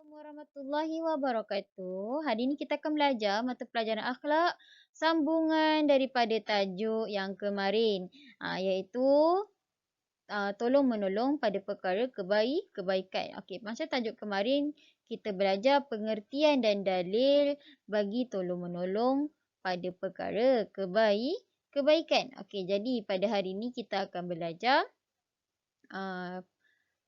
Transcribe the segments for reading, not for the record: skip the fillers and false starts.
Warahmatullahi wabarakatuh. Hari ini kita akan belajar mata pelajaran akhlak sambungan daripada tajuk yang kemarin, iaitu tolong menolong pada perkara kebaikan. Okey, macam tajuk kemarin kita belajar pengertian dan dalil bagi tolong menolong pada perkara kebaikan. Okey, jadi pada hari ini kita akan belajar uh,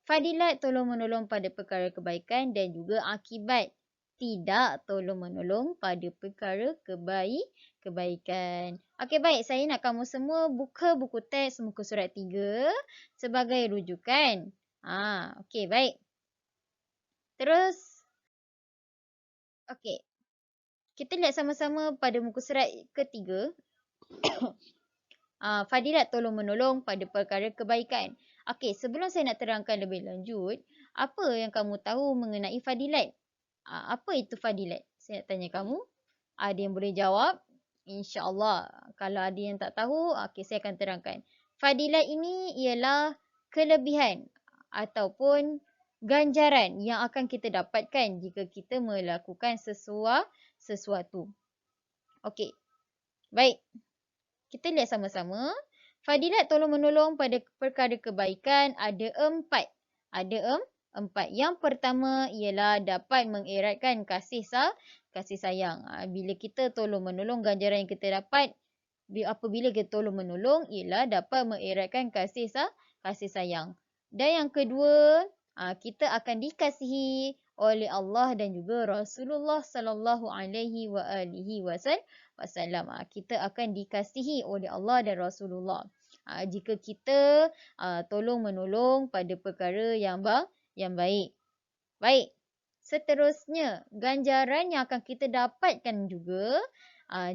fadilat tolong-menolong pada perkara kebaikan dan juga akibat tidak tolong-menolong pada perkara kebaikan. Okey, baik. Saya nak kamu semua buka buku teks muka surat 3 sebagai rujukan. Okey, baik. Terus, okey. Kita lihat sama-sama pada muka surat ketiga. Fadilat tolong-menolong pada perkara kebaikan. Okey, sebelum saya nak terangkan lebih lanjut, apa yang kamu tahu mengenai fadilat? Apa itu fadilat? Saya nak tanya kamu. Ada yang boleh jawab? InsyaAllah. Kalau ada yang tak tahu, okey, saya akan terangkan. Fadilat ini ialah kelebihan ataupun ganjaran yang akan kita dapatkan jika kita melakukan sesuatu. Okey, baik. Kita lihat sama-sama. Fadilat tolong-menolong pada perkara kebaikan ada 4. Ada 4. Yang pertama ialah dapat mengeratkan kasih sayang. Bila kita tolong-menolong, ganjaran yang kita dapat apabila kita tolong-menolong ialah dapat mengeratkan kasih sayang. Dan yang kedua, kita akan dikasihi oleh Allah dan juga Rasulullah sallallahu alaihi wa alihi wasallam. Kita akan dikasihi oleh Allah dan Rasulullah jika kita tolong menolong pada perkara yang baik. Baik. Seterusnya, ganjaran yang akan kita dapatkan juga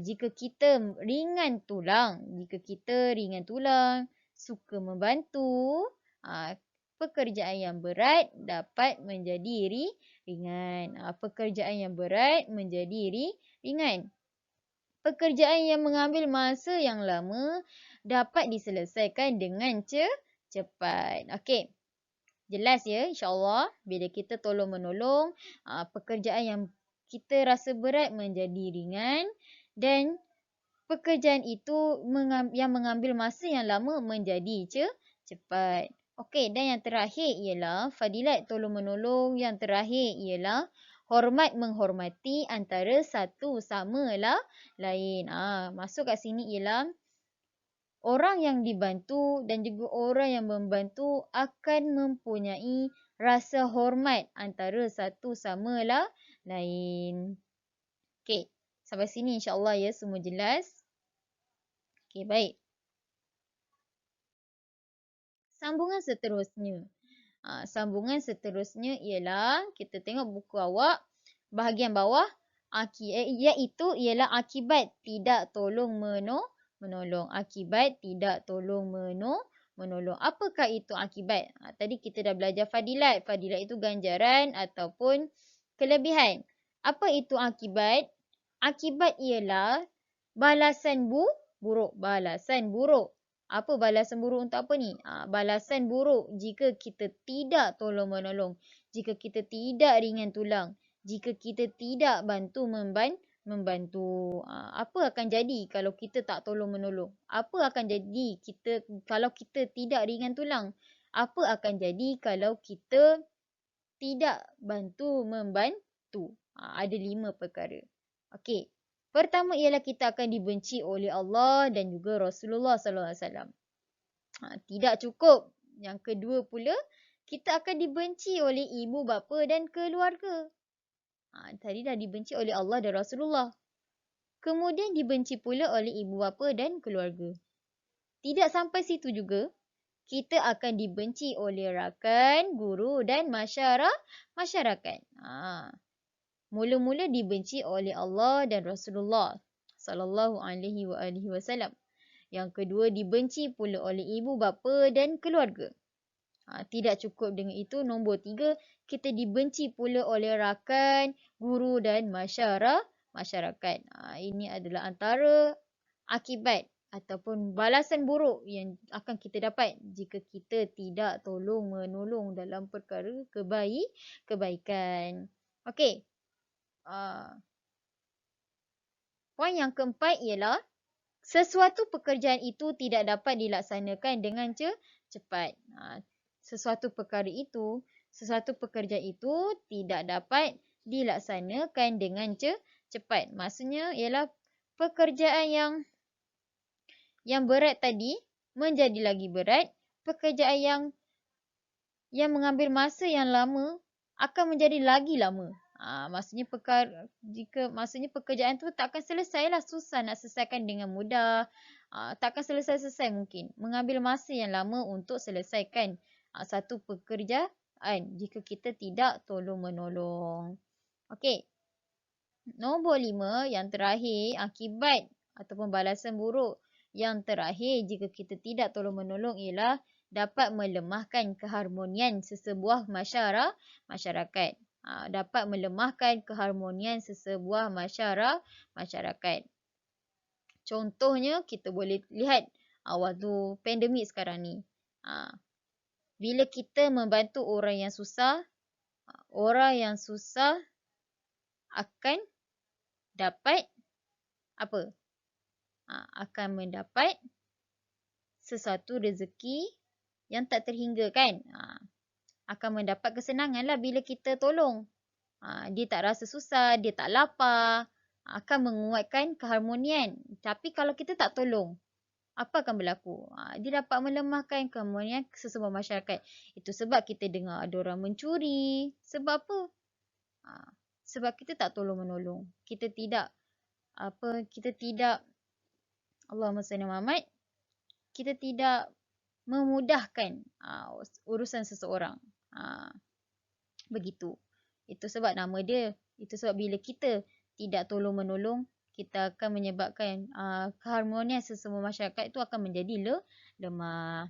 jika kita ringan tulang. Jika kita ringan tulang, suka membantu, pekerjaan yang berat dapat menjadi ringan. Pekerjaan yang berat menjadi ringan. Pekerjaan yang mengambil masa yang lama dapat diselesaikan dengan cepat. Okey. Jelas ya, insyaAllah. Bila kita tolong-menolong, pekerjaan yang kita rasa berat menjadi ringan dan pekerjaan itu yang mengambil masa yang lama menjadi cepat. Okey, dan yang terakhir ialah fadilat tolong-menolong yang terakhir ialah hormat menghormati antara satu sama lain. Masuk kat sini ialah orang yang dibantu dan juga orang yang membantu akan mempunyai rasa hormat antara satu sama lain. Okey, sampai sini insya-Allah ya semua jelas. Okey, baik. Sambungan seterusnya. Sambungan seterusnya ialah kita tengok buku awak bahagian bawah iaitu ialah akibat tidak tolong menolong. Akibat tidak tolong menolong. Apakah itu akibat? Tadi kita dah belajar fadilat. Fadilat itu ganjaran ataupun kelebihan. Apa itu akibat? Akibat ialah balasan buruk. Balasan buruk. Apa balasan buruk untuk apa ni? Balasan buruk jika kita tidak tolong-menolong. Jika kita tidak ringan tulang. Jika kita tidak membantu. Apa akan jadi kalau kita tak tolong-menolong? Apa akan jadi kalau kita tidak ringan tulang? Apa akan jadi kalau kita tidak membantu? Ada 5 perkara. Okey. Pertama ialah kita akan dibenci oleh Allah dan juga Rasulullah sallallahu alaihi wasallam. Tidak cukup. Yang kedua pula, kita akan dibenci oleh ibu bapa dan keluarga. Tadi dah dibenci oleh Allah dan Rasulullah. Kemudian dibenci pula oleh ibu bapa dan keluarga. Tidak sampai situ juga, kita akan dibenci oleh rakan, guru dan masyarakat. Mula-mula dibenci oleh Allah dan Rasulullah sallallahu alaihi wasallam. Yang kedua dibenci pula oleh ibu bapa dan keluarga. Tidak cukup dengan itu, nombor 3, kita dibenci pula oleh rakan, guru dan masyarakat. Ini adalah antara akibat ataupun balasan buruk yang akan kita dapat jika kita tidak tolong-menolong dalam perkara kebaikan. Okey. Poin yang keempat ialah sesuatu pekerjaan itu tidak dapat dilaksanakan dengan cepat. Sesuatu pekerjaan itu tidak dapat dilaksanakan dengan cepat. Maksudnya ialah pekerjaan yang berat tadi menjadi lagi berat. Pekerjaan yang mengambil masa yang lama akan menjadi lagi lama. Maksudnya pekerjaan tu takkan selesai lah, susah nak selesaikan dengan mudah. Takkan selesai-selesai mungkin. Mengambil masa yang lama untuk selesaikan satu pekerjaan jika kita tidak tolong-menolong. Okey. Nombor 5 yang terakhir, akibat ataupun balasan buruk yang terakhir jika kita tidak tolong-menolong ialah dapat melemahkan keharmonian sesebuah masyarakat. Dapat melemahkan keharmonian sesebuah masyarakat. Contohnya, kita boleh lihat waktu pandemik sekarang ni. Bila kita membantu orang yang susah akan dapat apa? Akan mendapat sesuatu rezeki yang tak terhingga kan. Akan mendapat kesenangan lah bila kita tolong. Dia tak rasa susah, dia tak lapar. Akan menguatkan keharmonian. Tapi kalau kita tak tolong, apa akan berlaku? Dia dapat melemahkan keharmonian sesebuah masyarakat. Itu sebab kita dengar ada orang mencuri. Sebab apa? Sebab kita tak tolong-menolong. Kita tidak Allahumma salli Muhammad, kita tidak memudahkan urusan seseorang. Begitu. Itu sebab nama dia. Itu sebab bila kita tidak tolong-menolong, kita akan menyebabkan keharmonian sesemua masyarakat itu akan menjadi lemah.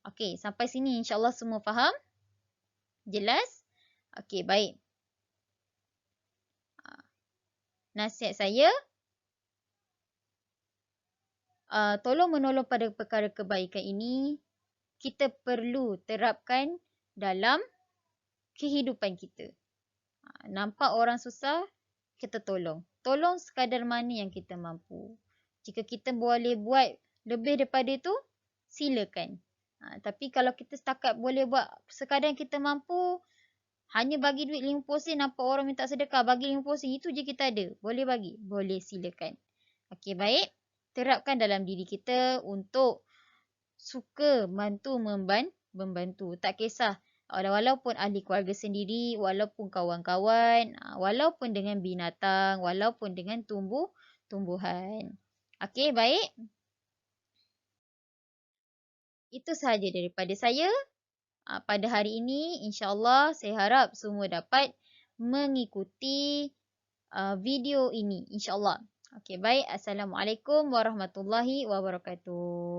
Okey, sampai sini insyaAllah semua faham? Jelas? Okey, baik. Nasihat saya, tolong-menolong pada perkara kebaikan ini, kita perlu terapkan dalam kehidupan kita. Nampak orang susah, kita tolong. Tolong sekadar mana yang kita mampu. Jika kita boleh buat lebih daripada itu, silakan. Tapi kalau kita setakat boleh buat sekadar yang kita mampu, hanya bagi duit 50 sen, nampak orang minta sedekah, bagi 50 sen, itu je kita ada. Boleh bagi? Boleh, silakan. Okey, baik. Terapkan dalam diri kita untuk suka membantu. Tak kisah. Walaupun ahli keluarga sendiri, walaupun kawan-kawan, walaupun dengan binatang, walaupun dengan tumbuhan. Okey, baik. Itu sahaja daripada saya. Pada hari ini, insyaAllah saya harap semua dapat mengikuti video ini. InsyaAllah. Okey, baik. Assalamualaikum warahmatullahi wabarakatuh.